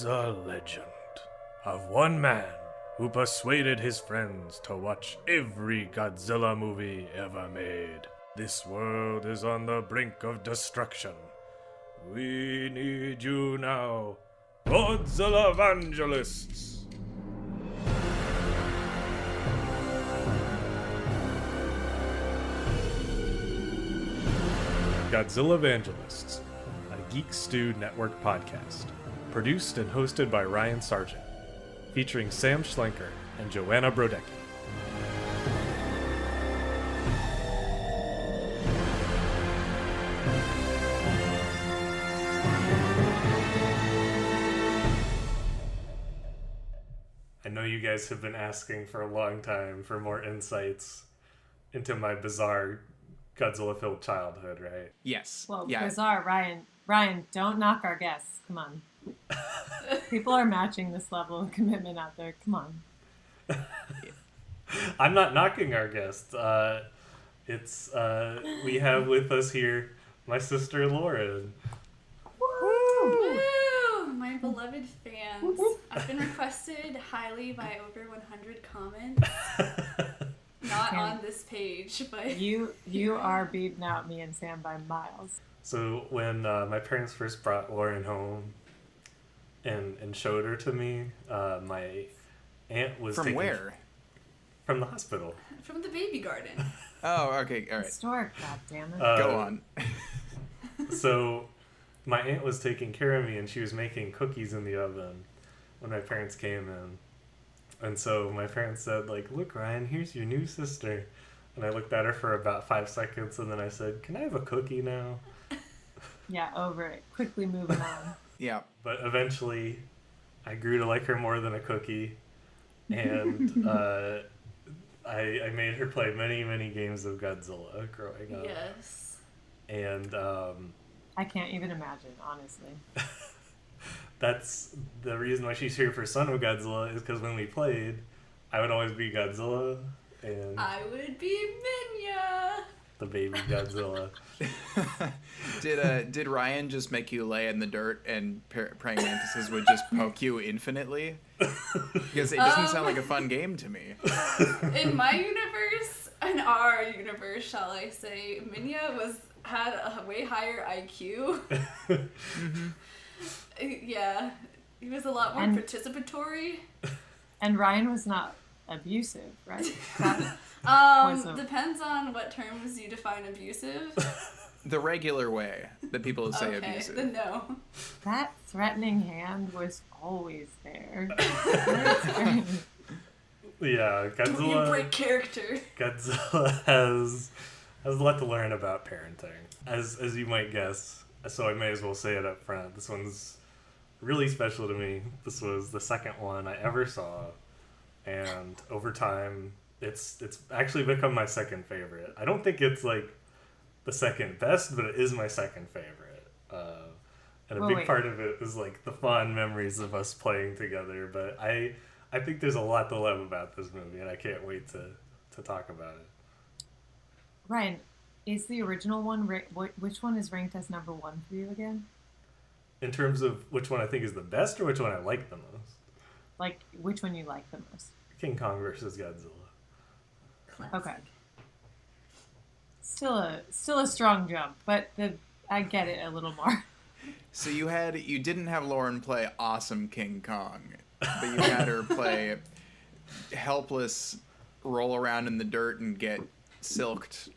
is a legend of one man who persuaded his friends to watch every Godzilla movie ever made. This world is on the brink of destruction. We need you now, Godzillavangelists! Godzillavangelists, a Geek Stew Network podcast, produced and hosted by Ryan Sargent, featuring Sam Schlenker and Joanna Brodecki. I know you guys have been asking for a long time for more insights into my bizarre Godzilla-filled childhood, right? Yes. Well, yeah. bizarre, Ryan. Ryan, don't knock our guests. Come on. People are matching this level of commitment out there. Come on. I'm not knocking our guests. We have with us here my sister Lauren. Woo! Woo! My beloved fans. I've been requested highly by over 100 comments. Not on this page, but... You are beating out me and Sam by miles. So when my parents first brought Lauren home and showed her to me, my aunt was From where? From the hospital. From the baby garden. Oh, okay, all right. Historic, goddammit. Go on. So my aunt was taking care of me, and she was making cookies in the oven when my parents came in. And so my parents said, like, "Look, Ryan, here's your new sister." And I looked at her for about 5 seconds, and then I said, "Can I have a cookie now?" Yeah, over it. Quickly moving on. Yeah. But eventually, I grew to like her more than a cookie, and I made her play many, many games of Godzilla growing up. Yes. And I can't even imagine, honestly. that's the reason why she's here for Son of Godzilla, is because when we played, I would always be Godzilla, and I would be Minya. the baby Godzilla. Did Ryan just make you lay in the dirt and praying mantises would just poke you infinitely? Because it doesn't sound like a fun game to me. In my universe, in our universe, shall I say, Minya had a way higher IQ. Mm-hmm. Yeah, he was a lot more participatory. And Ryan was not abusive, right? Depends on what terms you define abusive. The regular way that people say abusive. Then no. That threatening hand was always there. Yeah, Godzilla. Don't you break character. Godzilla has a lot to learn about parenting, as you might guess. So I may as well say it up front. This one's really special to me. This was the second one I ever saw, and over time, it's actually become my second favorite. I don't think it's like the second best, but it is my second favorite. And a big part of it is like the fond memories of us playing together. But I think there's a lot to love about this movie, and I can't wait to talk about it. Ryan, is the original one, which one is ranked as number one for you again? In terms of which one I think is the best or which one I like the most? Like, which one you like the most? King Kong versus Godzilla. Classic. Okay. Still a strong jump, but I get it a little more. So you didn't have Lauren play awesome King Kong, but you had her play helpless, roll around in the dirt and get silked.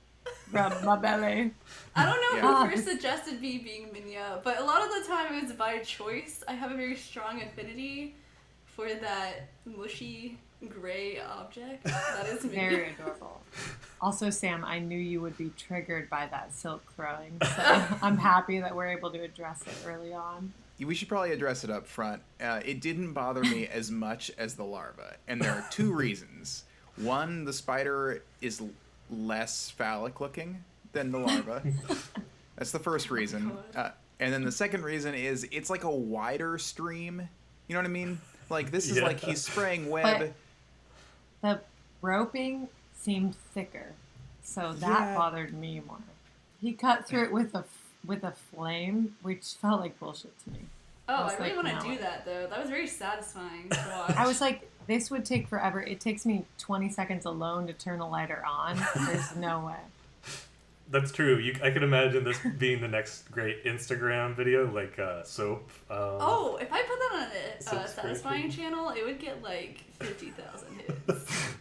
Rub my belly. I don't know Yeah. who first suggested me being Minya, but a lot of the time it was by choice. I have a very strong affinity for that mushy gray object. That is Minya. Very adorable. Also, Sam, I knew you would be triggered by that silk throwing, so I'm happy that we're able to address it early on. We should probably address it up front. It didn't bother me as much as the larva, and there are two reasons. One, the spider is less phallic looking than the larva. That's the first reason. And then the second reason is it's like a wider stream. You know what I mean? Like, this is like he's spraying web. But the roping seemed thicker, so that bothered me more. He cut through it with a flame, which felt like bullshit to me. Oh, I was really like, want to no. do that though. That was very satisfying to watch. I was like, this would take forever. It takes me 20 seconds alone to turn a lighter on. There's no way. That's true. I can imagine this being the next great Instagram video, like soap. oh, if I put that on a Soap satisfying scraping. channel, it would get like 50,000 hits.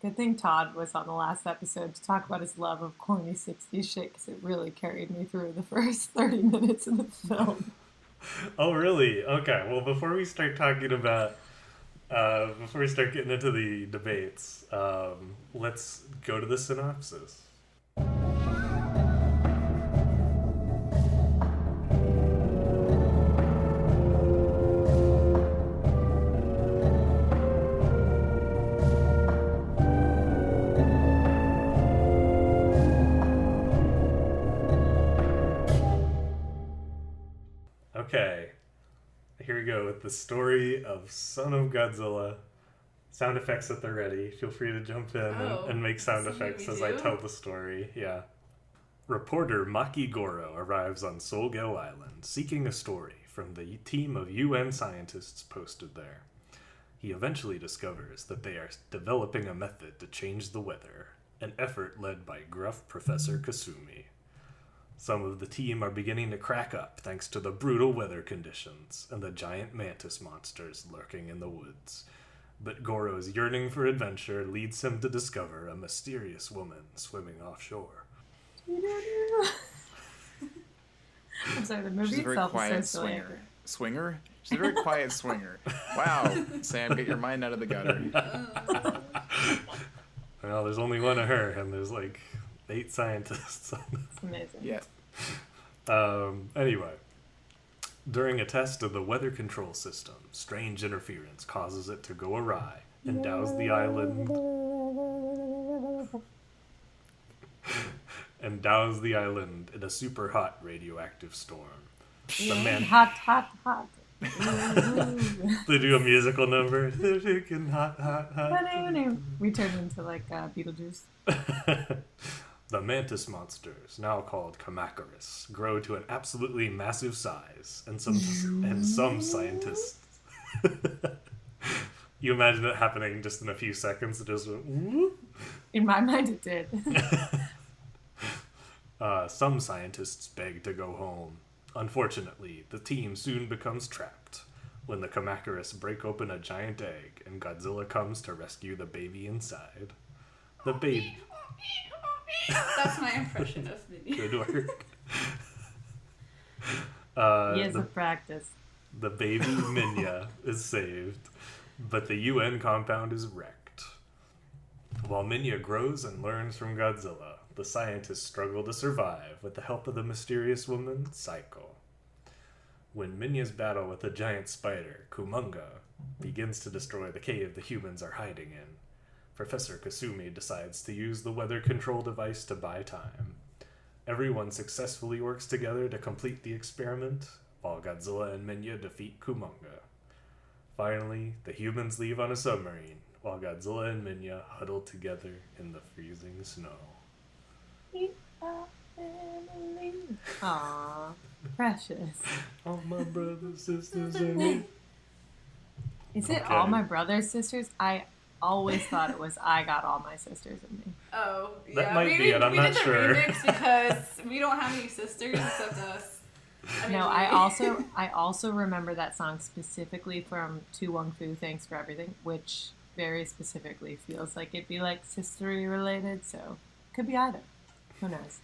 Good thing Todd was on the last episode to talk about his love of corny 60s shit, because it really carried me through the first 30 minutes of the film. Oh, really? Okay. Well, before we start talking about, before we start getting into the debates, let's go to the synopsis. Okay, here we go with the story of Son of Godzilla. Sound effects at the ready. Feel free to jump in and make sound so effects we as I do? tell the story. Yeah. Reporter Maki Goro arrives on Solgo Island seeking a story from the team of UN scientists posted there. He eventually discovers that they are developing a method to change the weather, an effort led by gruff Professor Kasumi. Some of the team are beginning to crack up thanks to the brutal weather conditions and the giant mantis monsters lurking in the woods. But Goro's yearning for adventure leads him to discover a mysterious woman swimming offshore. I'm sorry, the She's movie a very itself quiet is so silly. swinger. Swinger? She's a very quiet swinger. Wow, Sam, get your mind out of the gutter. Well, there's only one of her, and there's like 8 scientists on this. It's amazing. Yeah. Anyway, during a test of the weather control system, strange interference causes it to go awry and douse the island in a super hot radioactive storm. The man Hot, hot, hot. Ooh. they do a musical number. They're freaking hot, hot, hot. We turned into like Beetlejuice. The mantis monsters, now called Kamacuras, grow to an absolutely massive size, and some scientists. You imagine it happening just in a few seconds. It just went, whoop. In my mind, it did. Some scientists beg to go home. Unfortunately, the team soon becomes trapped when the Kamacuras break open a giant egg and Godzilla comes to rescue the baby inside. The baby. That's my impression of Minya. Good work. Years of practice. The baby Minya is saved, but the UN compound is wrecked. While Minya grows and learns from Godzilla, the scientists struggle to survive with the help of the mysterious woman, Saiko. When Minya's battle with the giant spider, Kumonga, begins to destroy the cave the humans are hiding in, Professor Kasumi decides to use the weather control device to buy time. Everyone successfully works together to complete the experiment, while Godzilla and Minya defeat Kumonga. Finally, the humans leave on a submarine, while Godzilla and Minya huddle together in the freezing snow. Aww, precious. All my brothers, sisters, and me. Is it Okay. all my brothers, sisters? I always thought it was I got all my sisters in me. Oh, That yeah. might we be it, I'm we not did the sure. remix because we don't have any sisters except us. No, I also remember that song specifically from Tu Wong Fu, Thanks for Everything, which very specifically feels like it'd be like sistery related, so could be either. Who knows?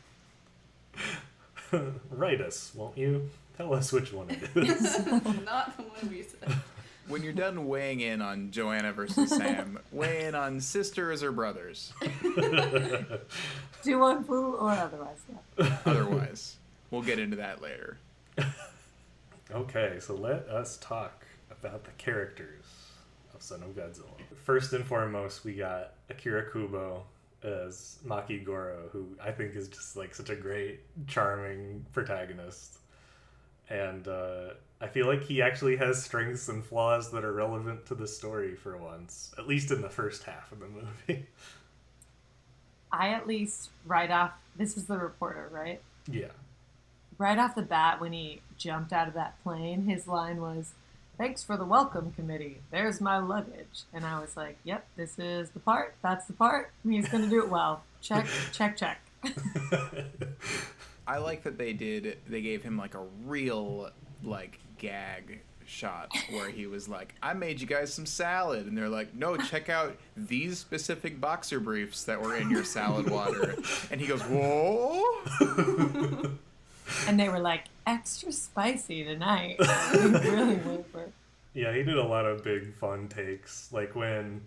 Write us, won't you? Tell us which one it is. Not the one we said. When you're done weighing in on Joanna versus Sam, weigh in on sisters or brothers. Tu Wong Fu or otherwise, yeah. Otherwise, we'll get into that later. Okay, so let us talk about the characters of Son of Godzilla. First and foremost, we got Akira Kubo as Maki Goro, who I think is just like such a great, charming protagonist. And I feel like he actually has strengths and flaws that are relevant to the story for once, at least in the first half of the movie. I at least write off, this is the reporter, right? Yeah. right off the bat, when he jumped out of that plane, his line was, "Thanks for the welcome committee. There's my luggage." And I was like, yep, this is the part. That's the part. He's going to do it well. Check, check, check. I like that they gave him like a real like gag shot where he was like, "I made you guys some salad," and they're like, "No, check out these specific boxer briefs that were in your salad water," and he goes, "Whoa." And they were like, extra spicy tonight. They really went for it. Yeah, he did a lot of big fun takes, like when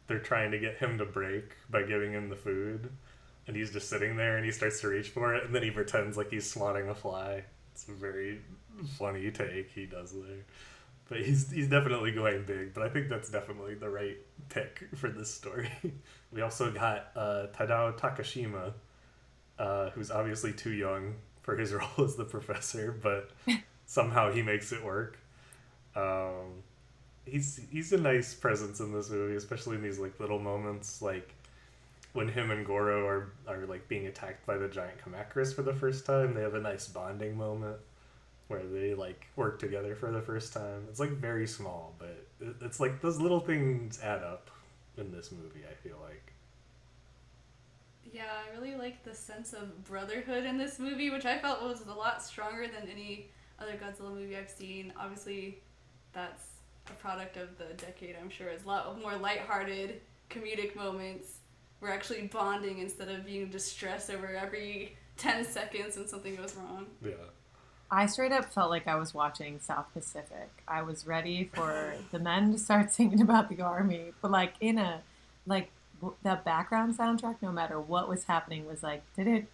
they're trying to get him to break by giving him the food, and he's just sitting there and he starts to reach for it, and then he pretends like he's swatting a fly. It's a very funny take he does there. But he's definitely going big, but I think that's definitely the right pick for this story. We also got Tadao Takashima, who's obviously too young for his role as the professor, but somehow he makes it work. He's a nice presence in this movie, especially in these like little moments, like when him and Goro are like being attacked by the giant Kamacuras for the first time. They have a nice bonding moment where they like work together for the first time. It's like very small, but it's like those little things add up in this movie, I feel like. Yeah, I really like the sense of brotherhood in this movie, which I felt was a lot stronger than any other Godzilla movie I've seen. Obviously, that's a product of the decade, I'm sure. It's a lot more lighthearted, comedic moments. We're actually bonding instead of being distressed over every 10 seconds when something goes wrong. Yeah. I straight up felt like I was watching South Pacific. I was ready for the men to start singing about the army, but like in a, like, the background soundtrack, no matter what was happening, was like like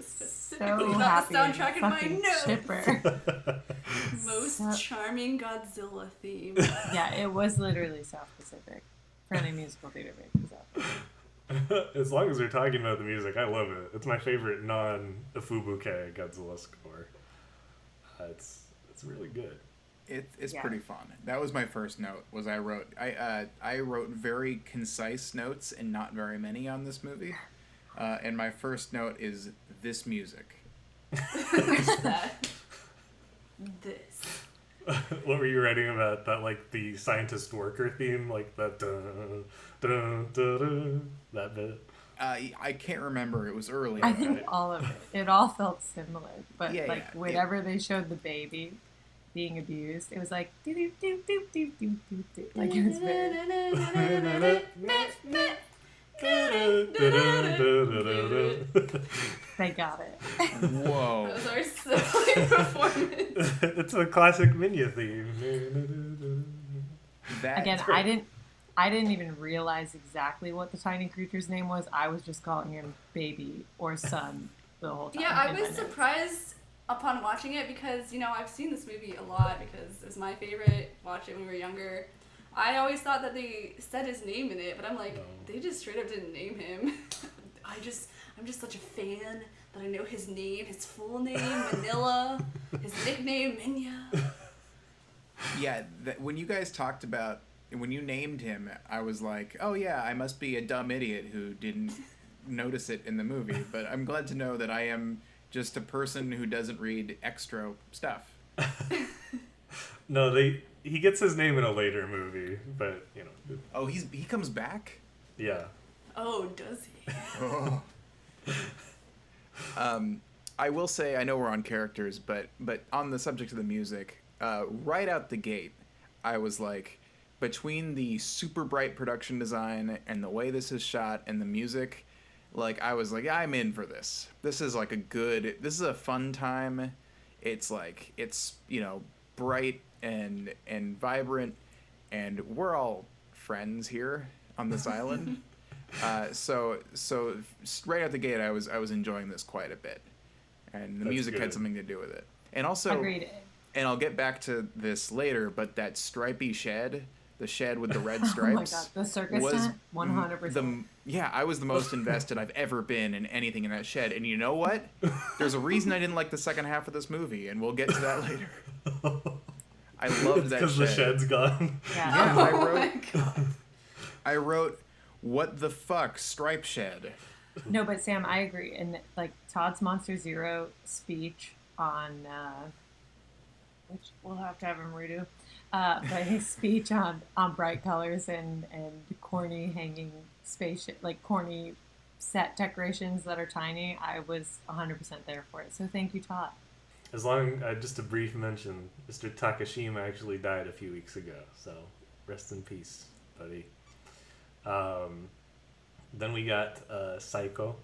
so happy. The soundtrack in my fucking notes. chipper. Most charming Godzilla theme. Yeah, it was literally South Pacific for any musical theater makers out there. As long as we're talking about the music, I love it. It's my favorite non-Ifubuke Godzilla score. It's really good. It's pretty fun. That was my first note. Was I wrote very concise notes and not very many on this movie. And my first note is this music. This. What were you writing about? That like the scientist worker theme, like that dun, dun, dun, dun, that bit. I can't remember. It was early. I think all of it. It all felt similar, but Yeah, like yeah. whenever they showed the baby being abused, it was like do do do do do do do do. Like it was very. They got it. Whoa. That was our silly performance. It's a classic Minya theme. That, Again, I didn't even realize exactly what the tiny creature's name was. I was just calling him baby or son the whole time. Yeah, I in my was notes. surprised upon watching it because, you know, I've seen this movie a lot because it was my favorite. Watched it when we were younger. I always thought that they said his name in it, but I'm like, they just straight up didn't name him. I'm just such a fan that I know his name, his full name, Manila, his nickname, Minya. Yeah, when you guys talked about, when you named him, I was like, oh yeah, I must be a dumb idiot who didn't notice it in the movie. But I'm glad to know that I am just a person who doesn't read extra stuff. No, he gets his name in a later movie, but you know. Oh, he comes back? Yeah. Oh, does he? Oh. I will say, I know we're on characters, but on the subject of the music, right out the gate, I was like, between the super bright production design and the way this is shot and the music, like I was like, yeah, I'm in for this. This is like this is a fun time. It's like, it's, you know, bright and vibrant, and we're all friends here on this island. So right out the gate, I was enjoying this quite a bit, and the music had something to do with it. And also, Agreed. And I'll get back to this later, but that stripy shed, the shed with the red Oh my stripes, god, the circus was tent, 100%. Yeah, I was the most invested I've ever been in anything in that shed. And you know what? There's a reason I didn't like the second half of this movie, and we'll get to that later. I loved that shed. Because the shed's gone. Yeah. Yeah, Oh my god. I wrote, what the fuck, stripe shed? No, but Sam, I agree. And like Todd's Monster Zero speech on, which we'll have to have him redo, but his speech on bright colors and corny hanging spaceship, like corny set decorations that are tiny, I was 100% there for it. So thank you, Todd. As long, just a brief mention, Mr. Takashima actually died a few weeks ago, so rest in peace, buddy. Then we got Saiko,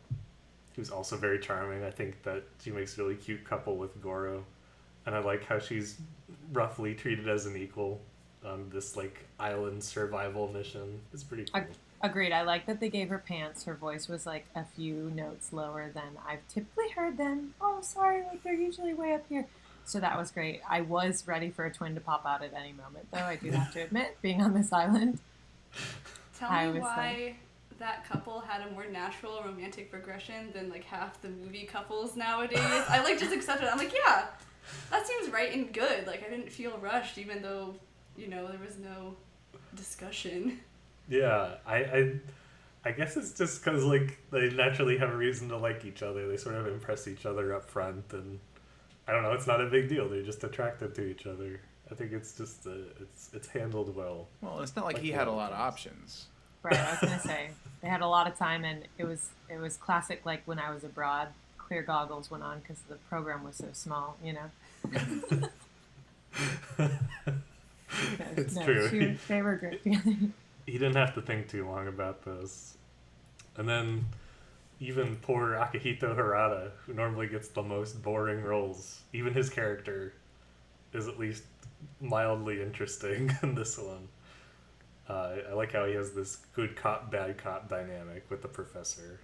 who's also very charming. I think that she makes a really cute couple with Goro, and I like how she's roughly treated as an equal on this like island survival mission. It's pretty cool. Agreed. I like that they gave her pants. Her voice was like a few notes lower than I've typically heard them. Oh, sorry, like they're usually way up here. So that was great. I was ready for a twin to pop out at any moment, though, I do have to admit, being on this island. Tell me why that couple had a more natural romantic progression than like half the movie couples nowadays. I like just accepted it. I'm like, yeah, that seems right and good. Like I didn't feel rushed, even though, you know, there was no discussion. Yeah, I guess it's just because like they naturally have a reason to like each other. They sort of impress each other up front, and I don't know. It's not a big deal. They're just attracted to each other. I think it's just it's handled well. Well, it's not like he had a lot of options. Right, I was gonna say they had a lot of time, and it was classic. Like when I was abroad, clear goggles went on because the program was so small. You know. It's true. They were great together. He didn't have to think too long about this. And then even poor Akihito Harada, who normally gets the most boring roles, even his character is at least mildly interesting in this one. I like how he has this good cop, bad cop dynamic with the professor.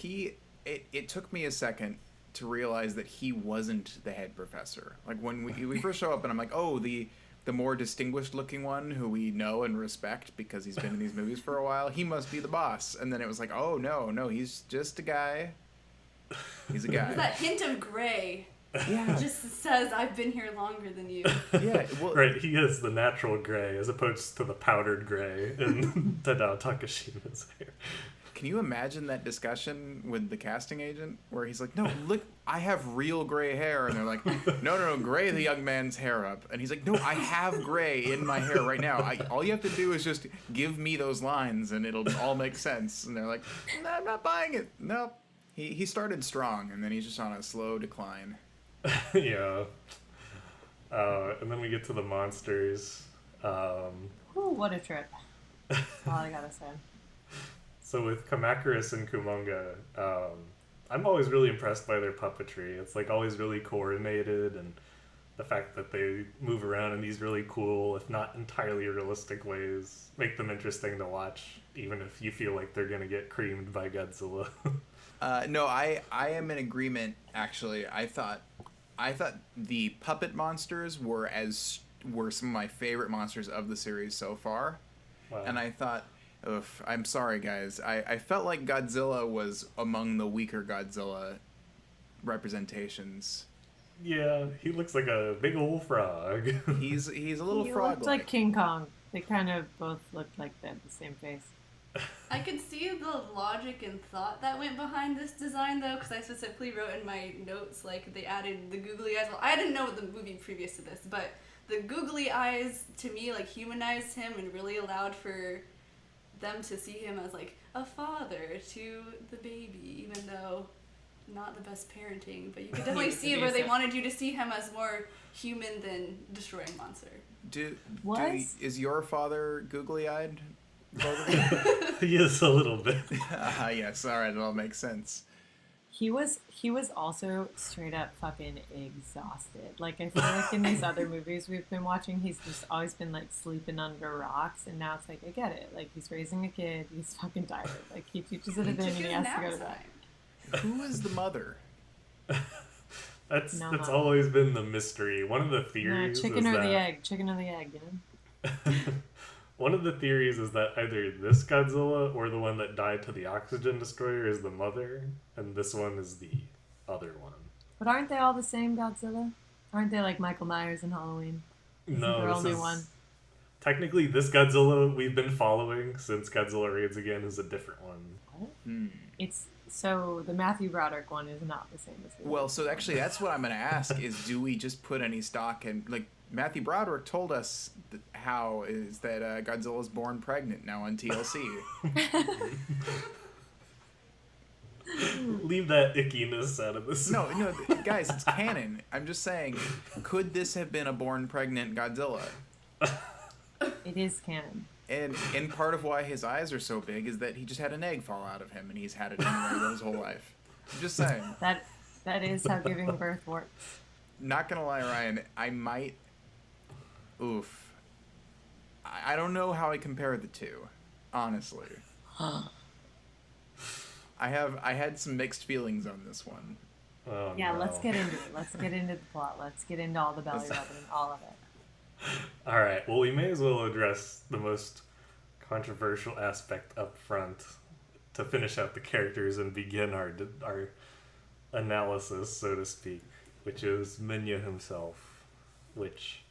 It took me a second to realize that he wasn't the head professor. Like when we first show up and I'm like, oh, the more distinguished looking one who we know and respect because he's been in these movies for a while, he must be the boss. And then it was like, oh, no, he's just a guy. He's a guy. That hint of gray Yeah. just says, I've been here longer than you. Yeah. Well, Right, he is the natural gray as opposed to the powdered gray in Tadao Takashima's hair. can you imagine that discussion with the casting agent where he's like, no, look, I have real gray hair. And they're like, no, gray the young man's hair up. And he's like, no, I have gray in my hair right now. All you have to do is just give me those lines and it'll all make sense. And they're like, no, I'm not buying it. Nope. He started strong and then he's just on a slow decline. Yeah. And then we get to the monsters. Ooh, what a trip. That's all I gotta say. So with Kamakuris and Kumonga, I'm always really impressed by their puppetry. It's like always really coordinated, and the fact that they move around in these really cool, if not entirely realistic ways, make them interesting to watch, even if you feel like they're gonna get creamed by Godzilla. No, I am in agreement. Actually, I thought the puppet monsters were some of my favorite monsters of the series so far. Wow. And I thought, I'm sorry guys, I felt like Godzilla was among the weaker Godzilla representations. Yeah, he looks like a big old frog. He's a little He frog. looked like King Kong. They kind of both looked like they had the same face. I could see the logic and thought that went behind this design, though, because I specifically wrote in my notes, like, they added the googly eyes. Well, I didn't know the movie previous to this, but the googly eyes, to me, like, humanized him and really allowed for them to see him as, like, a father to the baby, even though not the best parenting. But you could definitely see where they wanted you to see him as more human than destroying monster. Is your father googly-eyed? He is a little bit. Yes, all right, it all makes sense. He was also straight up fucking exhausted. Like, I feel like in these other movies we've been watching, he's just always been like sleeping under rocks, and now it's like, I get it. Like, he's raising a kid, he's fucking tired. Like, he teaches it a thing and he has to go to bed. Who is the mother? That's always been the mystery. One of the theories chicken is or that... the egg. Chicken or the egg, you know? One of the theories is that either this Godzilla or the one that died to the oxygen destroyer is the mother, and this one is the other one. But aren't they all the same Godzilla? Aren't they like Michael Myers in Halloween? No, there this only is... one? Technically, this Godzilla we've been following since Godzilla Raids Again is a different one. It's So the Matthew Broderick one is not the same as the Well, so actually, that's what I'm going to ask: is do we just put any stock in? Like Matthew Broderick told us how is that Godzilla's born pregnant now on TLC. Leave that ickiness out of this. No, guys, it's canon. I'm just saying, could this have been a born pregnant Godzilla? It is canon. And part of why his eyes are so big is that he just had an egg fall out of him, and he's had it anyway his whole life. I'm just saying. That is how giving birth works. Not gonna lie, Ryan, I might. Oof. I don't know how I compare the two, honestly. I had some mixed feelings on this one. Oh, Yeah, no. let's get into it. Let's get into the plot. Let's get into all the belly rubbing and all of it. All right. Well, we may as well address the most controversial aspect up front to finish out the characters and begin our analysis, so to speak, which is Minya himself. Which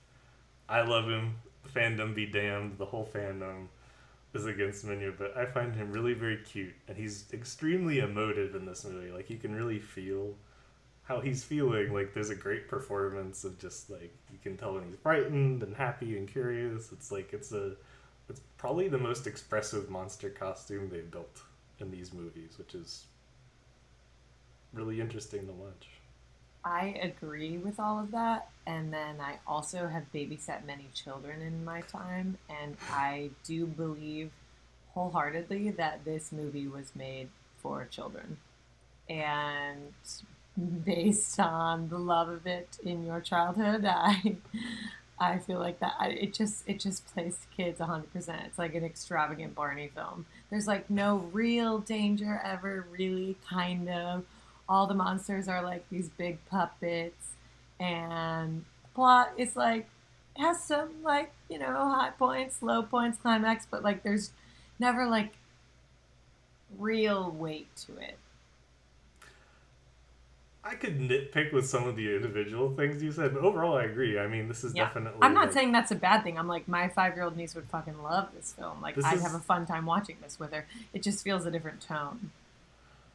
I love him. Fandom be damned. The whole fandom is against Minya, but I find him really very cute, and he's extremely emotive in this movie. Like, you can really feel how he's feeling. Like, there's a great performance of just, like, you can tell when he's frightened and happy and curious. It's like, it's probably the most expressive monster costume they've built in these movies, which is really interesting to watch. I agree with all of that, and then I also have babysat many children in my time, and I do believe wholeheartedly that this movie was made for children. And based on the love of it in your childhood, I feel like that it just plays to kids 100%. It's like an extravagant Barney film. There's like no real danger ever, really, kind of. All the monsters are like these big puppets, and the plot is like, has some like, high points, low points, climax, but like there's never like real weight to it. I could nitpick with some of the individual things you said, but overall I agree. I mean, this is definitely... I'm not saying that's a bad thing. I'm like, my 5-year-old niece would fucking love this film. Like, I'd have a fun time watching this with her. It just feels a different tone.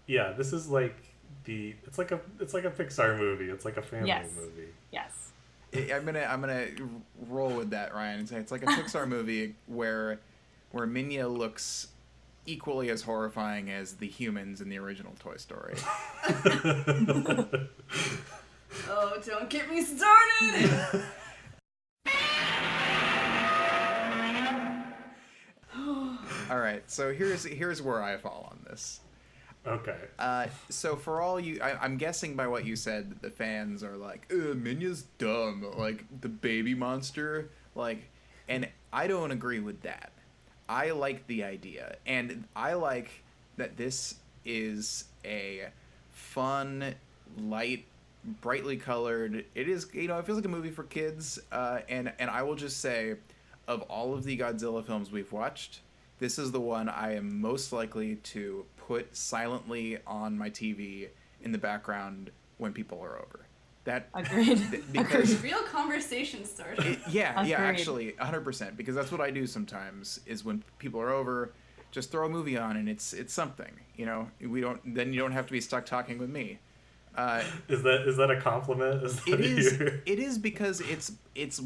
Yeah, this is like it's like a Pixar movie. It's like a family movie. Yes. I'm gonna roll with that, Ryan, and say it's like a Pixar movie where Minya looks equally as horrifying as the humans in the original Toy Story. Oh, don't get me started! All right, so here's where I fall on this. Okay. So for all you, I'm guessing by what you said that the fans are like, Minya's dumb, like the baby monster, like, and I don't agree with that. I like the idea, and I like that this is a fun, light, brightly colored. It is, it feels like a movie for kids. And I will just say, of all of the Godzilla films we've watched, this is the one I am most likely to put silently on my TV in the background when people are over. That Agreed. Because real conversation starter. yeah, Agreed. actually, 100%. Because that's what I do sometimes. Is when people are over, just throw a movie on and it's something. Then you don't have to be stuck talking with me. Is that a compliment? It is. It is because it's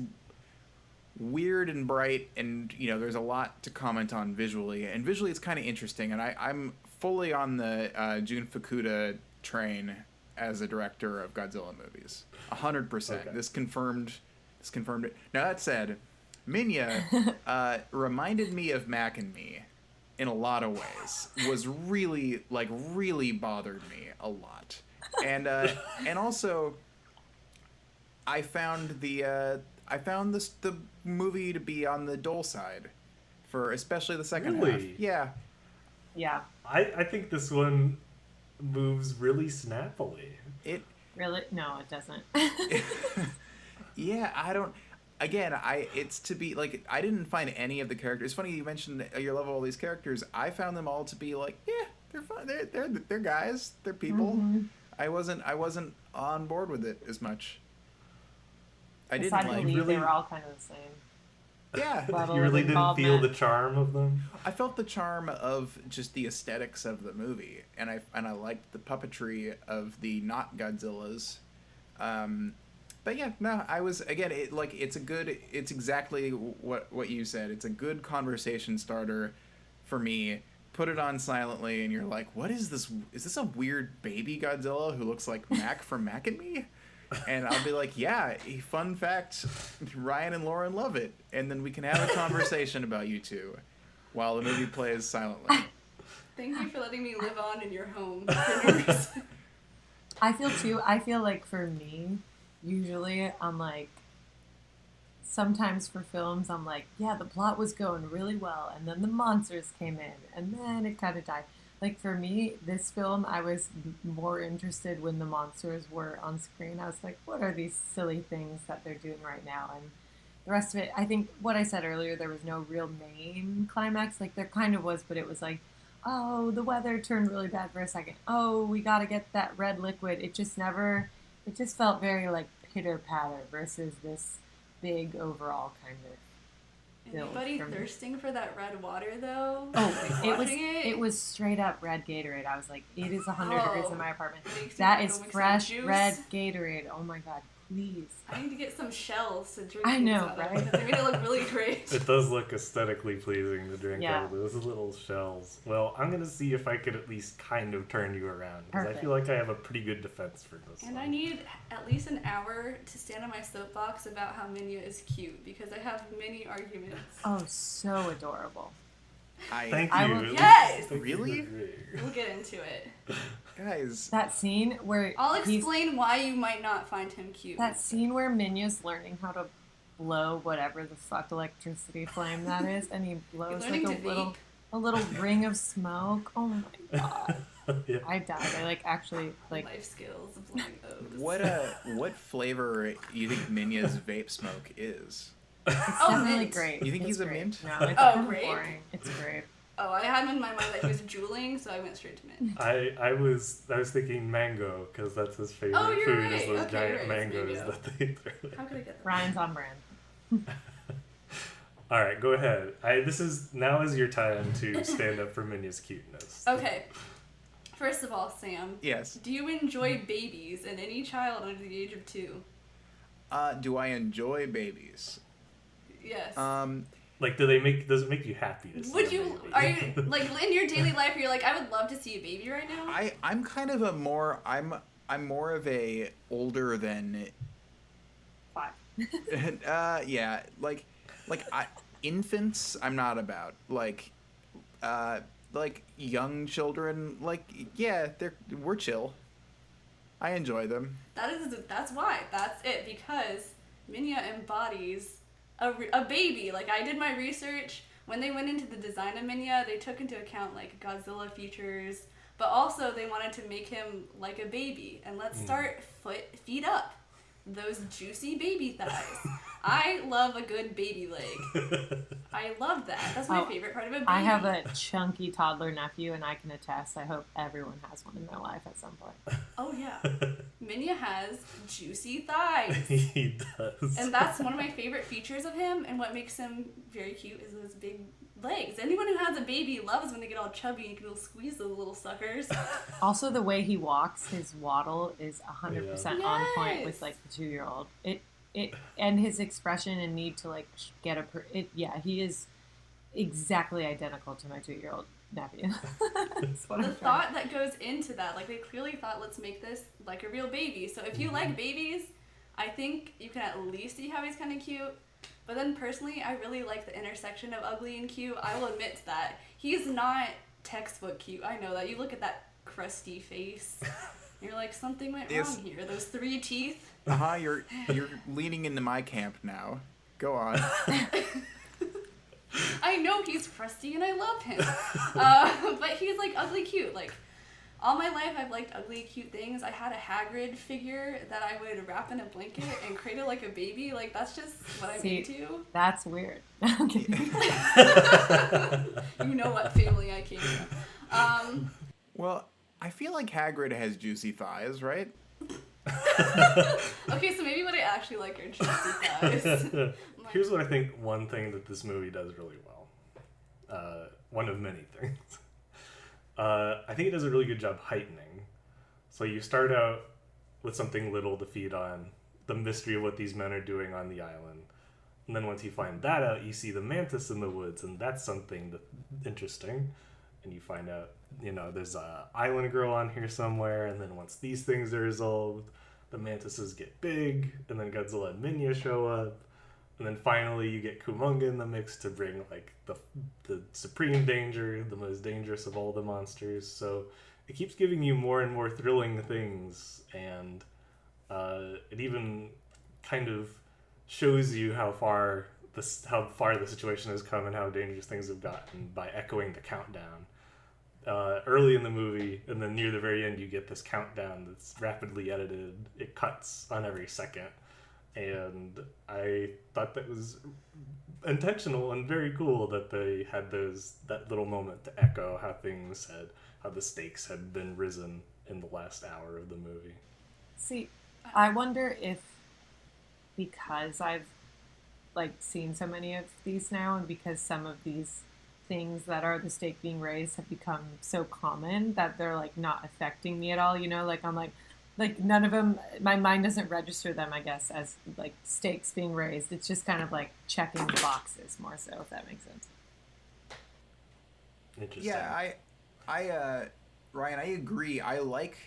weird and bright, and there's a lot to comment on visually, and visually it's kind of interesting, and I'm fully on the Jun Fukuda train as a director of Godzilla movies. 100%. Okay. This confirmed it. Now that said, Minya reminded me of Mac and Me in a lot of ways. Was really bothered me a lot, and also I found the movie to be on the dull side, for especially the second half. Really? Yeah. Yeah. I think this one moves really snappily. It Really? No, it doesn't. yeah, I don't. Again, it's to be like, I didn't find any of the characters. It's funny you mentioned your love of all these characters. I found them all to be like, yeah, they're fun. They're guys. They're people. Mm-hmm. I wasn't on board with it as much. I didn't Decidedly, like. they were all kind of the same. Yeah. level You of really didn't feel involvement. the charm of them? I felt the charm of just the aesthetics of the movie, and I liked the puppetry of the not Godzillas. But yeah, no, I was again. It's exactly what you said. It's a good conversation starter for me. Put it on silently, and you're like, "What is this? Is this a weird baby Godzilla who looks like Mac from Mac and Me?" And I'll be like, "Yeah, fun fact, Ryan and Lauren love it," and then we can have a conversation about you two while the movie plays silently. Thank you for letting me live on in your home. For no reason. I feel like for me, usually I'm like, sometimes for films I'm like, yeah, the plot was going really well, and then the monsters came in, and then it kind of died. Like for me, this film, I was more interested when the monsters were on screen. I was like, what are these silly things that they're doing right now? And the rest of it, I think what I said earlier, there was no real main climax. Like there kind of was, but it was like, oh, the weather turned really bad for a second. Oh, we got to get that red liquid. It just felt very like pitter patter versus this big overall kind of build. Anybody for me. thirsting for that red water though? Oh, Watching it was straight up red Gatorade. I was like, it is 100 Oh, degrees in my apartment. makes me That wanna is go mix some fresh juice. red Gatorade. Oh my god, please. I need to get some shells to drink. I these know, out of, right? because they made it look really great. It does look aesthetically pleasing to drink Yeah. out of those little shells. Well, I'm going to see if I could at least kind of turn you around, because I Perfect. feel like I have a pretty good defense for this And one. I need at least an hour to stand on my soapbox about how Minya is cute, because I have many arguments. Oh, so adorable. Thank I you. will- Yes! Thank you Really? for agreeing. We'll get into it. Guys, That scene where I'll he's explain why you might not find him cute. that scene where Minya's learning how to blow whatever the fuck electricity flame that is, and he blows like learning to vape. a little ring of smoke. Oh my god. Yeah. I died. I like actually like Life skills of blowing O's. what flavor you think Minya's vape smoke is? it's Oh, definitely mint. great. You think It's he's a great. mint? No, it's Oh, kind of grape? boring. It's great. Oh, I had in my mind that he was drooling, so I went straight to mint. I was thinking mango, because that's his favorite Oh, you're food, is right. those Okay, giant right, it's mangoes mango. that they throw. How could I get that? Ryan's on brand. All right, go ahead. Now is your time to stand up for Minya's cuteness. Okay. First of all, Sam, Yes. do you enjoy babies and any child under the age of 2? Do I enjoy babies? Yes. Like, does it make you happy to see Would a you, baby? are you, like, in your daily life, you're like, I would love to see a baby right now? I'm kind of I'm more of a older than 5. yeah, like infants I'm not about. Like young children, like yeah, we're chill. I enjoy them. That's why. That's it. Because Minya embodies a baby. Like, I did my research. When they went into the design of Minya, they took into account, like, Godzilla features, but also they wanted to make him like a baby. And let's start feet up. Those juicy baby thighs. I love a good baby leg. I love that. That's my favorite part of a baby. I have a chunky toddler nephew, and I can attest. I hope everyone has one in their life at some point. Oh, yeah. Minya has juicy thighs. He does. And that's one of my favorite features of him, and what makes him very cute is those big legs. Anyone who has a baby loves when they get all chubby and you can go squeeze those little suckers. Also, the way he walks, his waddle is 100% on point Yes. with like the 2-year-old. It and his expression and need to like get he is exactly identical to my 2-year-old nephew. That's what The I'm trying. thought that goes into that, like, they clearly thought, let's make this like a real baby. So if you like babies, I think you can at least see how he's kind of cute. But then personally, I really like the intersection of ugly and cute. I will admit to that. He's not textbook cute. I know that. You look at that crusty face, and you're like, something went Yes. wrong here. Those 3 teeth. You're leaning into my camp now. Go on. I know he's crusty and I love him. But he's like ugly cute. Like, all my life I've liked ugly cute things. I had a Hagrid figure that I would wrap in a blanket and cradle like a baby. Like, that's just what I'm See, into. That's weird. Okay. You know what family I came from. Well, I feel like Hagrid has juicy thighs, right? Okay, so maybe what I actually like are juicy thighs. Here's what I think one thing that this movie does really well. One of many things. I think it does a really good job heightening. So you start out with something little to feed on, the mystery of what these men are doing on the island. And then once you find that out, you see the mantis in the woods, and that's something interesting. And you find out, there's a island girl on here somewhere, and then once these things are resolved, the mantises get big, and then Godzilla and Minya show up, and then finally you get Kumonga in the mix to bring like the supreme danger, the most dangerous of all the monsters. So it keeps giving you more and more thrilling things, and it even kind of shows you how far the situation has come and how dangerous things have gotten by echoing the countdown. Early in the movie, and then near the very end, you get this countdown that's rapidly edited. It cuts on every second, and I thought that was intentional and very cool that they had that little moment to echo how the stakes had been risen in the last hour of the movie. See, I wonder if because I've seen so many of these now, and because some of these things that are the stake being raised have become so common that they're not affecting me at all. I'm none of them. My mind doesn't register them, I guess, as stakes being raised. It's just kind of checking the boxes more so, if that makes sense. Interesting. Yeah, I Ryan, I agree. I like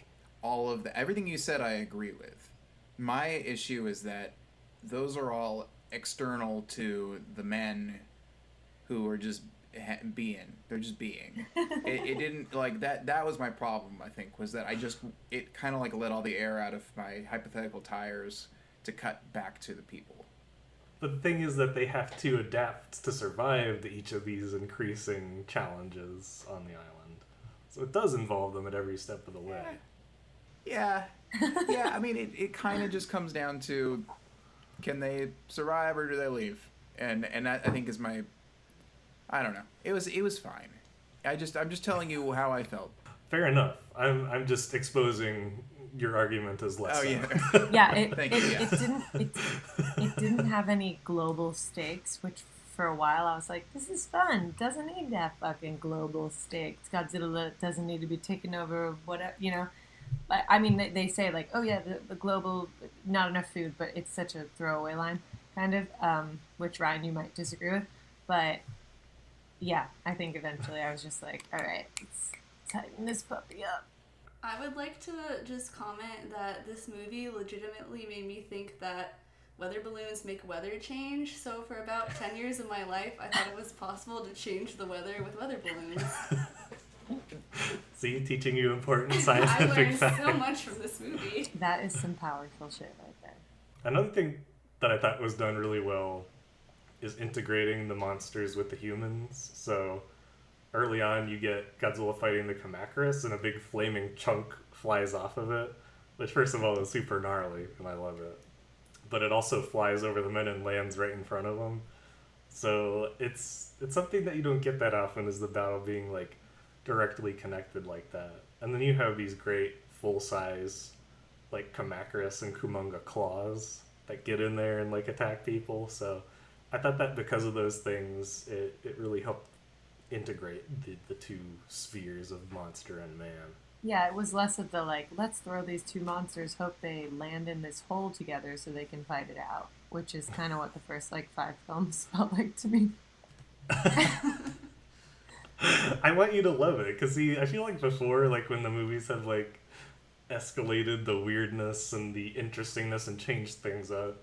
all of everything you said. I agree with. My issue is that those are all external to the men who are just being. They're just being. It didn't that was my problem, I think, was that it kind of let all the air out of my hypothetical tires to cut back to the people. But the thing is that they have to adapt to survive to each of these increasing challenges on the island. So it does involve them at every step of the way. Yeah. Yeah, I mean, it kind of just comes down to, can they survive or do they leave? And that, I think, is my... I don't know. It was fine. I'm just telling you how I felt. Fair enough. I'm just exposing your argument as less. Oh yeah. Yeah, it didn't have any global stakes, which for a while I was like, this is fun. It doesn't need to have fucking global stakes. Godzilla doesn't need to be taken over, whatever, I mean, they say oh yeah, the global, not enough food, but it's such a throwaway line, kind of, which Ryan, you might disagree with, but yeah, I think eventually I was just all right, let's tighten this puppy up. I would like to just comment that this movie legitimately made me think that weather balloons make weather change. So for about 10 years of my life, I thought it was possible to change the weather with weather balloons. See, teaching you important I scientific learned facts. so much from this movie. That is some powerful shit right there. Another thing that I thought was done really well is integrating the monsters with the humans. So early on, you get Godzilla fighting the Kamacuras, and a big flaming chunk flies off of it, which first of all is super gnarly, and I love it. But it also flies over the men and lands right in front of them. So it's something that you don't get that often, is the battle being directly connected like that. And then you have these great full-size Kamacuras and Kumonga claws that get in there and attack people. So I thought that because of those things, it really helped integrate the two spheres of monster and man. Yeah, it was less of the let's throw these two monsters, hope they land in this hole together so they can fight it out, which is kind of what the first 5 films felt like to me. I want you to love it, because I feel before, when the movies have escalated the weirdness and the interestingness and changed things up,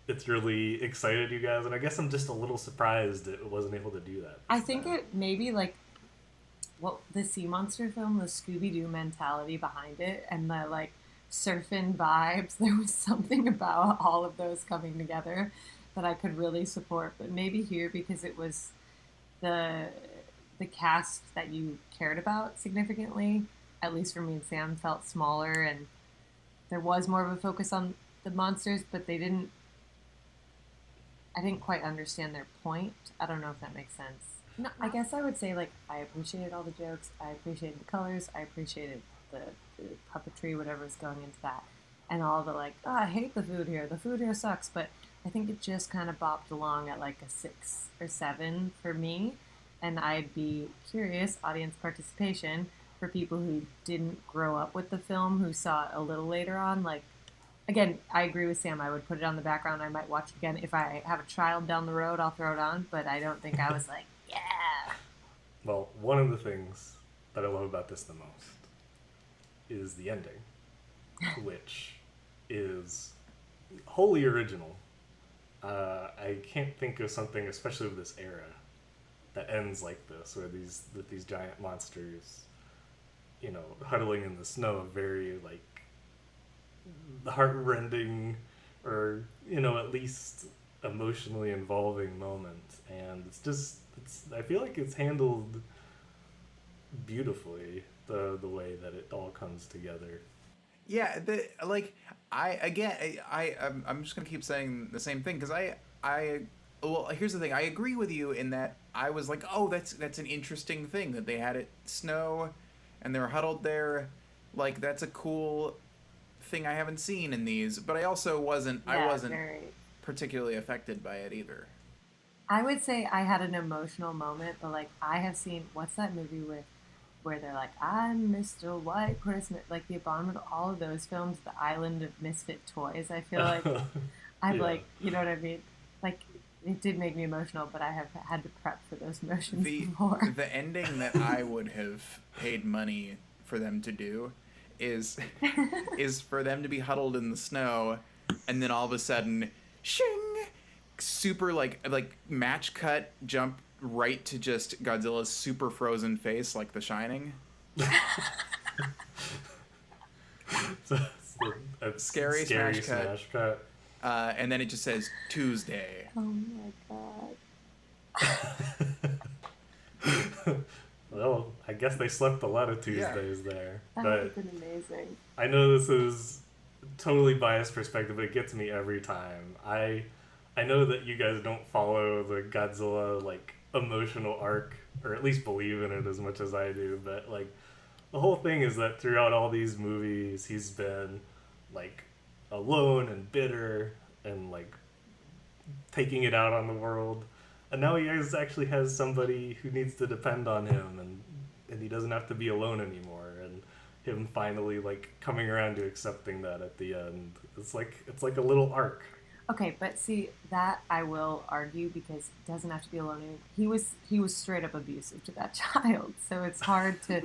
it's really excited you guys, and I guess I'm just a little surprised it wasn't able to do that. I think it maybe the sea monster film, the Scooby-Doo mentality behind it, and the surfing vibes. There was something about all of those coming together that I could really support. But maybe here, because it was the cast that you cared about significantly, at least for me and Sam, felt smaller, and there was more of a focus on the monsters, but I didn't quite understand their point. I don't know if that makes sense. No, I guess I would say I appreciated all the jokes, I appreciated the colors, I appreciated the puppetry, whatever was going into that. and all the like, oh, I hate the food here. The food here sucks. But I think it just kind of bopped along at like a 6 or 7 for me. And I'd be curious, audience participation, for people who didn't grow up with the film, who saw it a little later on. Like, again, I agree with Sam. I would put it on the background. I might watch it again. If I have a child down the road, I'll throw it on. But I don't think I was like, yeah. Well, one of the things that I love about this the most is the ending, which is wholly original. I can't think of something, especially of this era, that ends like this, where these giant monsters, huddling in the snow, very like heartrending, or at least emotionally involving moment. And I feel like it's handled beautifully, the way that it all comes together. Yeah, I'm just gonna keep saying the same thing, because well, here's the thing. I agree with you in that I was like, oh, that's an interesting thing that they had it snow, and they're huddled there. Like, that's a cool thing I haven't seen in these. But I also wasn't particularly affected by it either. I would say I had an emotional moment, but like I have seen, what's that movie where they're like, I'm Mr. White Christmas, like the Abominable, all of those films, the Island of Misfit Toys. I feel like I've like, you know what I mean? Like, it did make me emotional, but I have had to prep for those emotions before. The ending that I would have paid money for them to do is for them to be huddled in the snow, and then all of a sudden, shing, super like match cut jump right to just Godzilla's super frozen face, like The Shining. So a Scary smash cut. And then it just says Tuesday. Oh my god. Well, I guess they slept a lot of Tuesdays there. That would have been amazing. I know this is totally biased perspective, but it gets me every time. I know that you guys don't follow the Godzilla like emotional arc, or at least believe in it as much as I do, but like the whole thing is that throughout all these movies he's been like alone and bitter and like taking it out on the world, and now he actually has somebody who needs to depend on him, and he doesn't have to be alone anymore, and him finally like coming around to accepting that at the end. It's like a little arc. Okay, but see, that I will argue, because it doesn't have to be alone. He was straight up abusive to that child, so it's hard to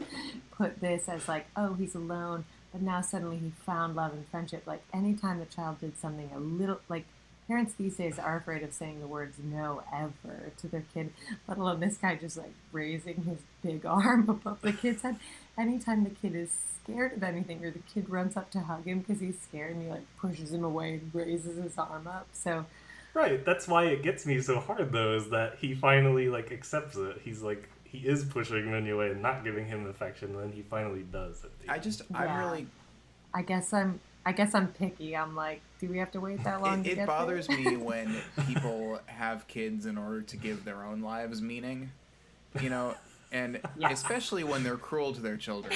put this as like, oh, he's alone, but now suddenly he found love and friendship. Like, anytime the child did something a little, like, parents these days are afraid of saying the words no ever to their kid, let alone this guy just like raising his big arm above the kid's head. Anytime the kid is scared of anything, or the kid runs up to hug him because he's scared, and he like pushes him away and raises his arm up. So right, that's why it gets me so hard though, is that he finally like accepts it. He's like, he is pushing Minya away and not giving him affection, and then he finally does it. I guess I'm picky. I'm like, do we have to wait that long? It bothers me when people have kids in order to give their own lives meaning, and especially when they're cruel to their children.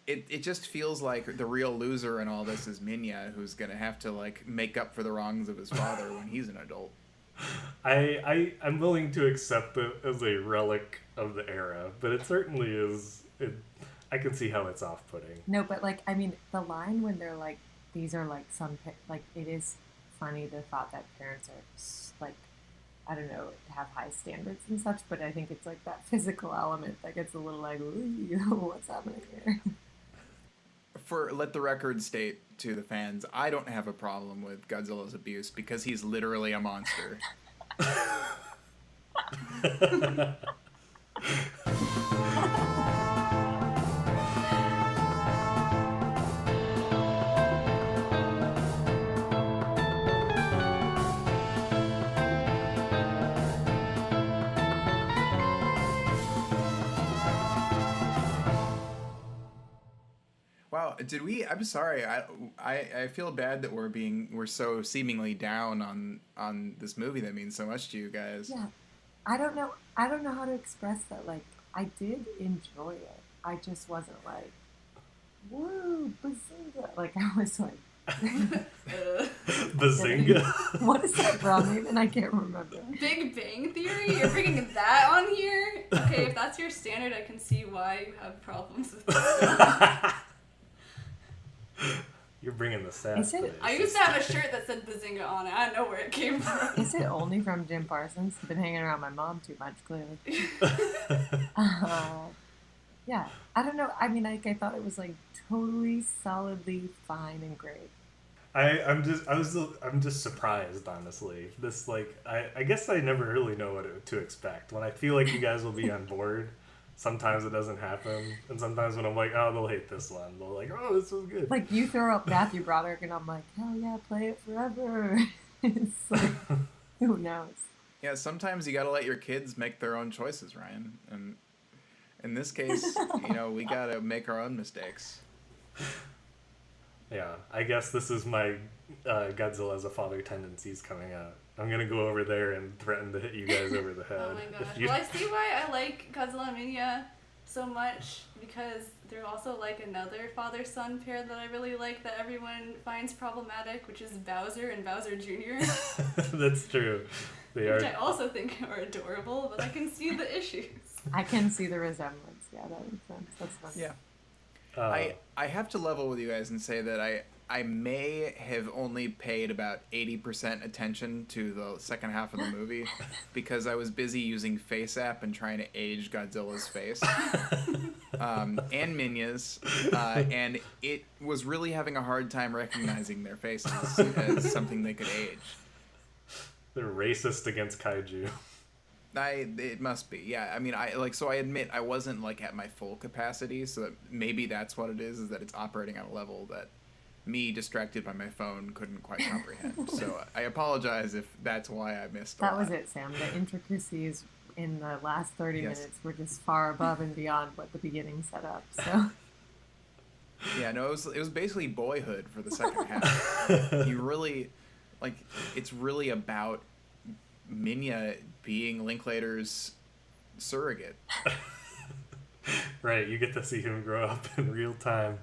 It just feels like the real loser in all this is Minya, who's gonna have to like make up for the wrongs of his father when he's an adult. I'm willing to accept it as a relic of the era, but it certainly is. I can see how it's off-putting. No, but like, I mean, the line when they're like, these are like like, it is funny the thought that parents are like, I don't know, have high standards and such, but I think it's like that physical element that gets a little like, ooh, what's happening here? Let the record state to the fans, I don't have a problem with Godzilla's abuse, because he's literally a monster. Wow, I'm sorry. I feel bad that we're so seemingly down on this movie that means so much to you guys. Yeah. I don't know how to express that. Like, I did enjoy it. I just wasn't like, woo, bazinga. Like, I was like, Bazinga. what is that from even? I can't remember. Big Bang Theory? You're bringing that on here? Okay, if that's your standard, I can see why you have problems with this. You're bringing the sass Is it- today, I used to have a sister. shirt that said Bazinga on it. I don't know where it came from. Is it only from Jim Parsons? I've been hanging around my mom too much, clearly. Yeah, I don't know. I mean, like, I thought it was like totally solidly fine and great. I'm just surprised, honestly. This, like, I guess I never really know what to expect. When I feel like you guys will be on board, sometimes it doesn't happen, and sometimes when I'm like, oh, they'll hate this one, they'll like, oh, this was good. Like, you throw up Matthew Broderick, and I'm like, hell yeah, play it forever. It's like, who knows? Yeah, sometimes you gotta let your kids make their own choices, Ryan. And in this case, we gotta make our own mistakes. Yeah, I guess this is my Godzilla as a father tendencies coming out. I'm gonna go over there and threaten to hit you guys over the head. Oh my gosh. if you- Well, I see why I like Godzilla and Minya so much, because they're also like another father-son pair that I really like that everyone finds problematic, which is Bowser and Bowser Jr., That's true. They which are. I also think are adorable, but I can see the issues. I can see the resemblance. Yeah, that makes sense. That's fun. Yeah. Uh, I have to level with you guys and say that I may have only paid about 80% attention to the second half of the movie because I was busy using Face App and trying to age Godzilla's face and Minya's, and it was really having a hard time recognizing their faces as something they could age. They're racist against kaiju. It must be, yeah. I mean, so I admit I wasn't like at my full capacity, so that maybe that's what it is that it's operating at a level that me distracted by my phone couldn't quite comprehend. So I apologize if that's why I missed. That was it, Sam. The intricacies in the last 30 Yes. minutes were just far above and beyond what the beginning set up. So Yeah, no, it was basically Boyhood for the second half. You really, like, it's really about Minya being Linklater's surrogate. Right, you get to see him grow up in real time.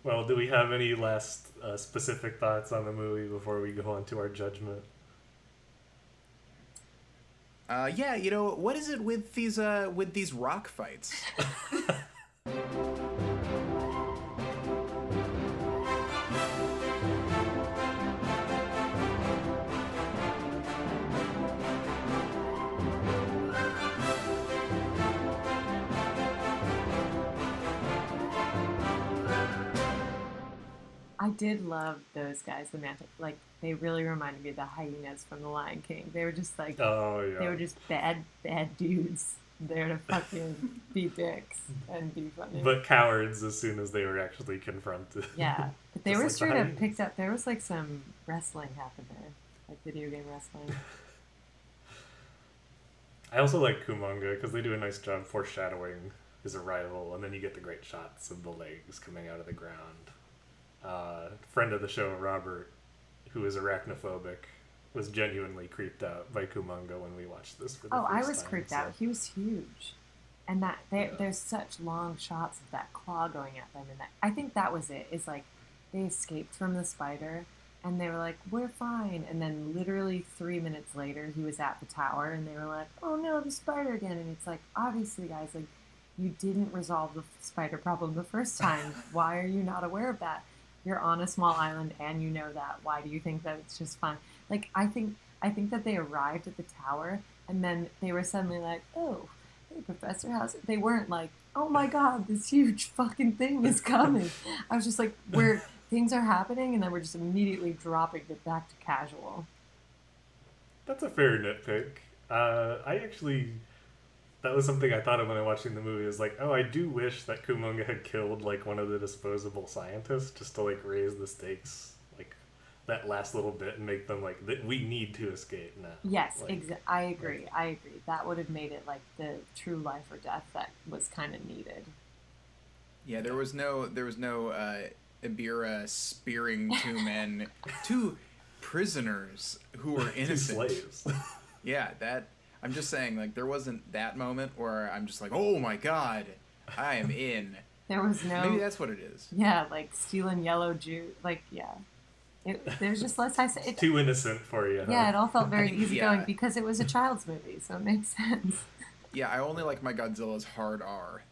Well, do we have any last specific thoughts on the movie before we go on to our judgment? Yeah, what is it with these rock fights? I did love those guys, the Mantic. Like, they really reminded me of the hyenas from The Lion King. They were just like, Oh, yeah. they were just bad dudes there to fucking be dicks and be funny. But cowards as soon as they were actually confronted. Yeah, but they Just were like the straight up hyenas. picked up. There was like some wrestling happened there, like video game wrestling. I also like Kumonga because they do a nice job foreshadowing his arrival, and then you get the great shots of the legs coming out of the ground. Friend of the show, Robert, who is arachnophobic, was genuinely creeped out by Kumonga when we watched this for the Oh, first I time. was creeped so- out. He was huge, and there's such long shots of that claw going at them, and I think that was it. Is like they escaped from the spider, and they were like, "We're fine," and then literally 3 minutes later, he was at the tower, and they were like, "Oh no, the spider again!" And it's like, obviously, guys, like you didn't resolve the spider problem the first time. Why are you not aware of that? You're on a small island, and you know that. Why do you think that it's just fine? Like I think that they arrived at the tower, and then they were suddenly like, "Oh, hey, Professor, how's it?" They weren't like, "Oh my God, this huge fucking thing is coming." I was just like, "Where things are happening," and then we're just immediately dropping it back to casual. That's a fair nitpick. That was something I thought of when I was watching the movie. Is like, oh, I do wish that Kumonga had killed like one of the disposable scientists just to like raise the stakes, like that last little bit, and make them like that we need to escape now. Yes, Like, I agree. I agree. That would have made it like the true life or death that was kind of needed. Yeah, there was no Ibira spearing two prisoners who were two innocent. slaves. Yeah, I'm just saying, like, there wasn't that moment where I'm just like, oh my God, I am in. There was no. Maybe that's what it is. Yeah, like stealing yellow juice. Like, yeah. There's just less I say. Too innocent for you, huh? Yeah, it all felt very think, easygoing yeah. because it was a child's movie, so it makes sense. Yeah, I only like my Godzilla's hard R.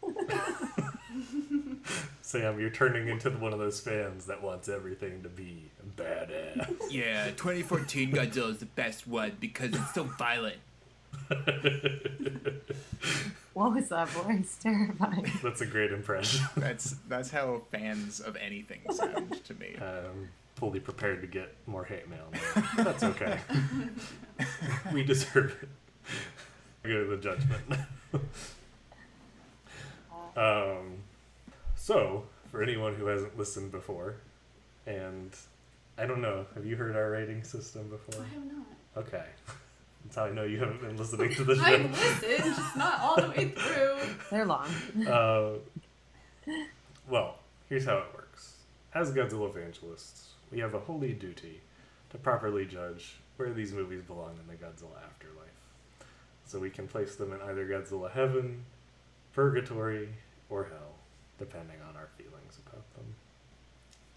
Sam, you're turning into one of those fans that wants everything to be badass. Yeah, 2014 Godzilla is the best one because it's so violent. What was that voice? Terrifying. That's a great impression. That's how fans of anything sound to me. Fully prepared to get more hate mail. That's okay. We deserve it. Go to the judgment. So, for anyone who hasn't listened before, and I don't know, have you heard our rating system before? I have not. Okay. That's how I know you haven't been listening to the show. I've listened, just not all the way through. They're long. Well, here's how it works. As Godzillavangelists, we have a holy duty to properly judge where these movies belong in the Godzilla afterlife. So we can place them in either Godzilla Heaven, Purgatory, or Hell, depending on our feelings about them.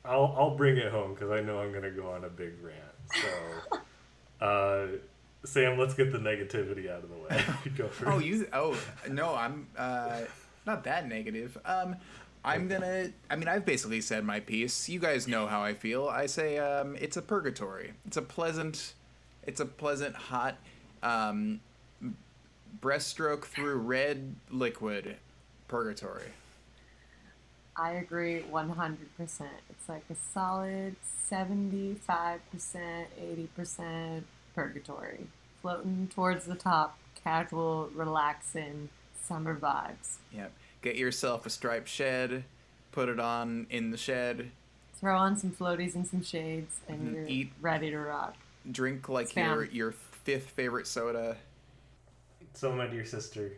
I'll bring it home because I know I'm going to go on a big rant. So, Sam, let's get the negativity out of the way. Go first. No, I'm not that negative. I've basically said my piece. You guys know how I feel. I say it's a purgatory. It's a pleasant hot breaststroke through red liquid purgatory. I agree 100%. It's like a solid 75%, 80% purgatory. Floating towards the top, casual, relaxing, summer vibes. Yep. Get yourself a striped shed, put it on in the shed. Throw on some floaties and some shades, and you're ready to rock. Drink like your fifth favorite soda. So, my dear sister,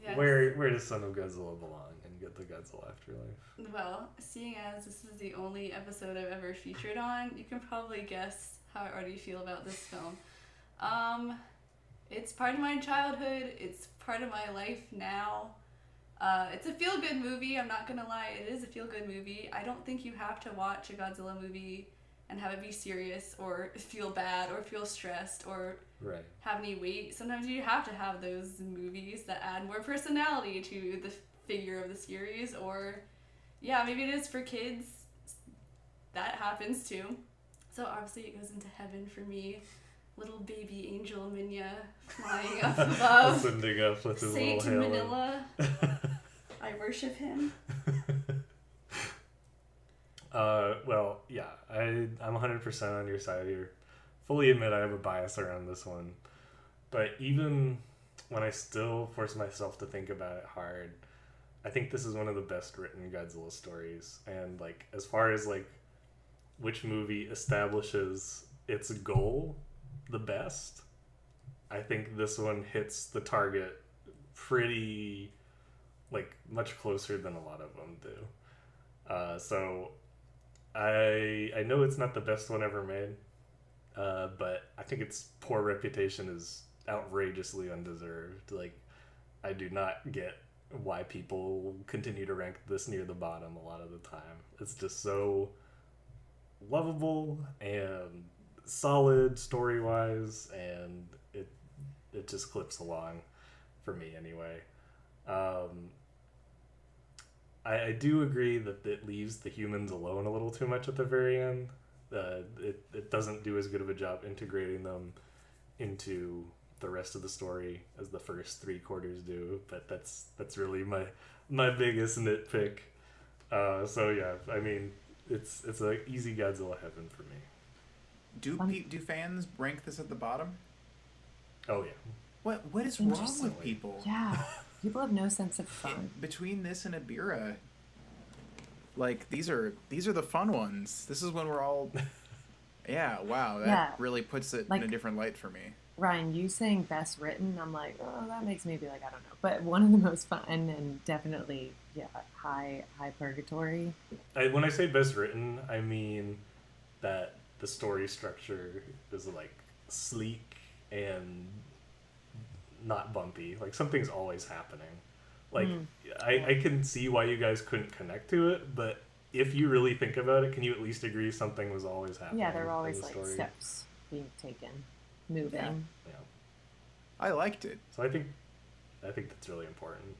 Yes. where does Son of Godzilla belong in the Godzilla Afterlife? Well, seeing as this is the only episode I've ever featured on, you can probably guess how I already feel about this film. It's part of my childhood. It's part of my life now. It's a feel-good movie. I'm not gonna lie. It is a feel-good movie. I don't think you have to watch a Godzilla movie and have it be serious or feel bad or feel stressed or have any weight. Sometimes you have to have those movies that add more personality to the figure of the series, or maybe it is for kids. That happens too. So obviously it goes into heaven for me. Little baby angel Minya flying up above. Ascending up with his Saint little halo. Manila. I worship him. I'm 100% on your side here. Fully admit I have a bias around this one. But even when I still force myself to think about it hard, I think this is one of the best written Godzilla stories. And, like, as far as, like, which movie establishes its goal the best, I think this one hits the target pretty, like, much closer than a lot of them do. So I know it's not the best one ever made, but I think its poor reputation is outrageously undeserved. Like, I do not get why people continue to rank this near the bottom a lot of the time. It's just so lovable and solid story-wise, and it just clips along for me anyway. I do agree that it leaves the humans alone a little too much at the very end. It doesn't do as good of a job integrating them into the rest of the story as the first 3/4 do, but that's really my biggest nitpick. So yeah, I mean, it's an easy Godzilla heaven for me. Do fans rank this at the bottom? Oh yeah. What is wrong with people? Yeah. People have no sense of fun. Between this and Ibira, like, these are the fun ones. This is when we're all that really puts it in a different light for me. Ryan, you saying best written, I'm like, oh, that makes me be like, I don't know. But one of the most fun, and definitely, high purgatory. When I say best written, I mean that the story structure is, like, sleek and not bumpy. Like, something's always happening. Like, I can see why you guys couldn't connect to it, but if you really think about it, can you at least agree something was always happening? Yeah, there were in always the like story? steps being taken, moving. Yeah. I liked it. So I think that's really important.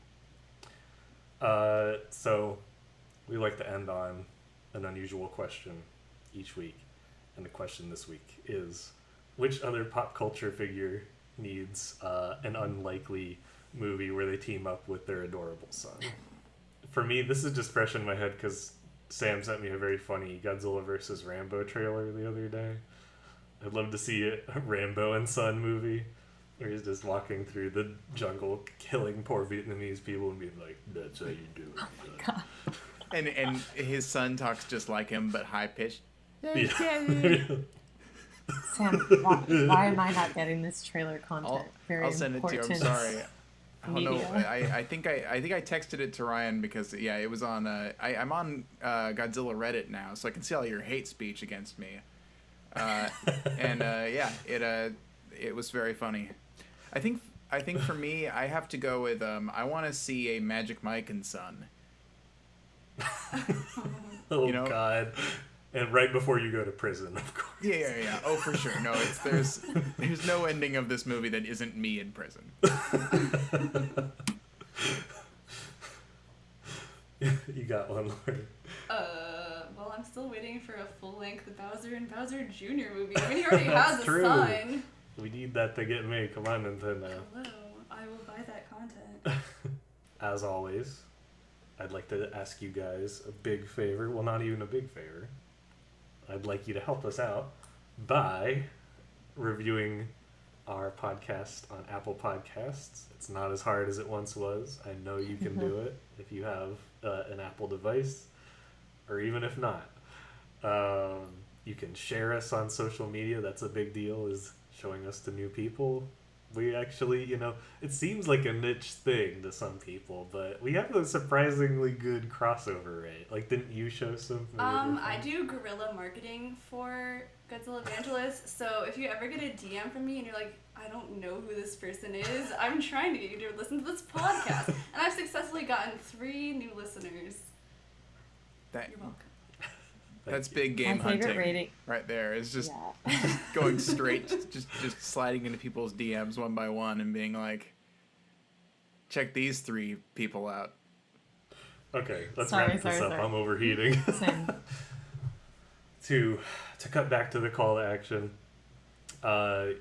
So we like to end on an unusual question each week, and the question this week is: which other pop culture figure needs an unlikely movie where they team up with their adorable son? For me, this is just fresh in my head because Sam sent me a very funny Godzilla versus Rambo trailer the other day. I'd love to see a Rambo and son movie where he's just walking through the jungle, killing poor Vietnamese people and being like, "That's how you do it." Oh my god. And his son talks just like him, but high pitched. Yeah. Sam, why am I not getting this trailer content? I'll send it to you. I'm sorry. I don't know. Media. I think I texted it to Ryan because it was on. I'm on Godzilla Reddit now, so I can see all your hate speech against me. It was very funny. I think for me, I have to go with I want to see a Magic Mike and Son. Oh, You know? God. And right before you go to prison, of course. Yeah. Oh, for sure. No, there's no ending of this movie that isn't me in prison. You got one, Lauren. Well, I'm still waiting for a full-length Bowser and Bowser Jr. movie. I mean, he already has a true. son. We need that to get made. Come on, Nintendo. Hello, I will buy that content. As always, I'd like to ask you guys a big favor. Well, not even a big favor. I'd like you to help us out by reviewing our podcast on Apple Podcasts. It's not as hard as it once was. I know you can do it if you have an Apple device, or even if not. You can share us on social media. That's a big deal, is showing us to new people. We actually, it seems like a niche thing to some people, but we have a surprisingly good crossover rate. Like, didn't you show some? I do guerrilla marketing for Godzillavangelists, so if you ever get a DM from me and you're like, I don't know who this person is, I'm trying to get you to listen to this podcast. And I've successfully gotten 3 new listeners. You're welcome. That's big game My favorite hunting rating. right there. It's just Yeah. going straight, just sliding into people's DMs one by one and being like, check these 3 people out. Okay, let's Sorry, wrap this up. sorry. I'm overheating. Same. To cut back to the call to action,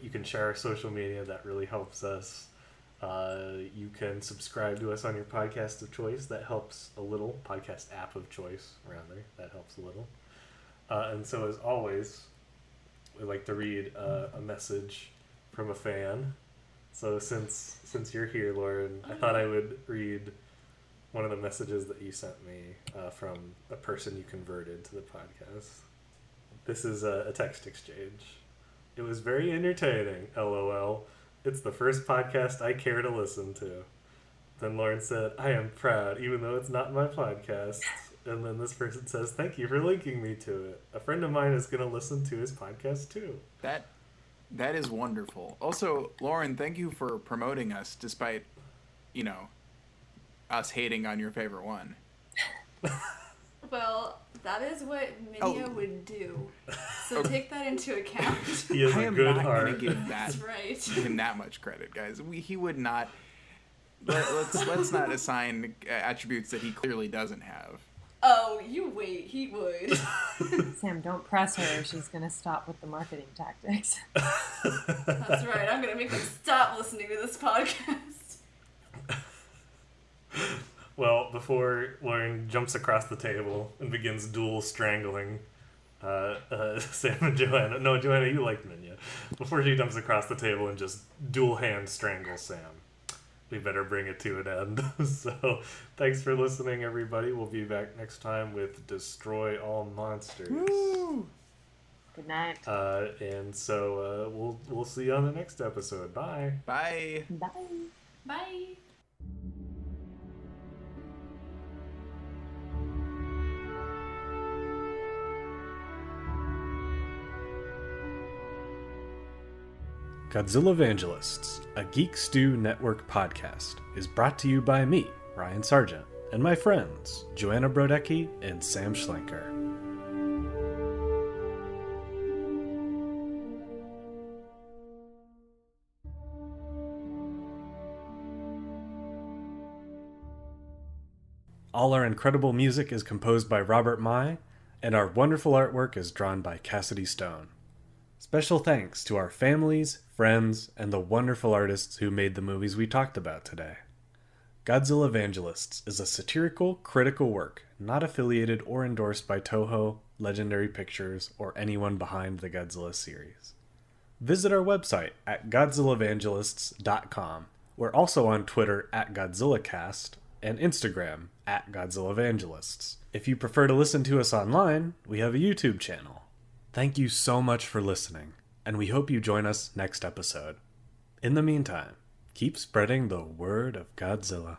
you can share our social media. That really helps us. You can subscribe to us on your podcast of choice. That helps a little. Podcast app of choice, rather. That helps a little. And so, as always, we'd like to read a message from a fan. So since you're here, Lauren, I thought I would read one of the messages that you sent me from a person you converted to the podcast. This is a text exchange. It was very entertaining, LOL. It's the first podcast I care to listen to. Then Lauren said, I am proud, even though it's not my podcast. And then this person says, thank you for linking me to it. A friend of mine is going to listen to his podcast too. That is wonderful. Also, Lauren, thank you for promoting us despite, us hating on your favorite one. Well, that is what Minya would do. So take that into account. He has I a am good not heart. going to give That's right. him that much credit, guys. He would not. Let's not assign attributes that he clearly doesn't have. Oh, you wait. He would. Sam, don't press her. She's going to stop with the marketing tactics. That's right. I'm going to make them stop listening to this podcast. Well, before Lauren jumps across the table and begins dual strangling Sam and Joanna. No, Joanna, you like Minya. Before she jumps across the table and just dual hand strangles Sam, we better bring it to an end. So, thanks for listening, everybody. We'll be back next time with Destroy All Monsters. Woo! Good night. And so we'll see you on the next episode. Bye. Bye. Bye. Bye. Godzillavangelists, a Geek Stew Network podcast, is brought to you by me, Ryan Sargent, and my friends, Joanna Brodecki and Sam Schlenker. All our incredible music is composed by Robert Mai, and our wonderful artwork is drawn by Cassidy Stone. Special thanks to our families, friends, and the wonderful artists who made the movies we talked about today. Godzillavangelists is a satirical, critical work not affiliated or endorsed by Toho, Legendary Pictures, or anyone behind the Godzilla series. Visit our website at godzillavangelists.com. We're also on Twitter at GodzillaCast and Instagram at GodzillaVangelists. If you prefer to listen to us online, we have a YouTube channel. Thank you so much for listening, and we hope you join us next episode. In the meantime, keep spreading the word of Godzilla.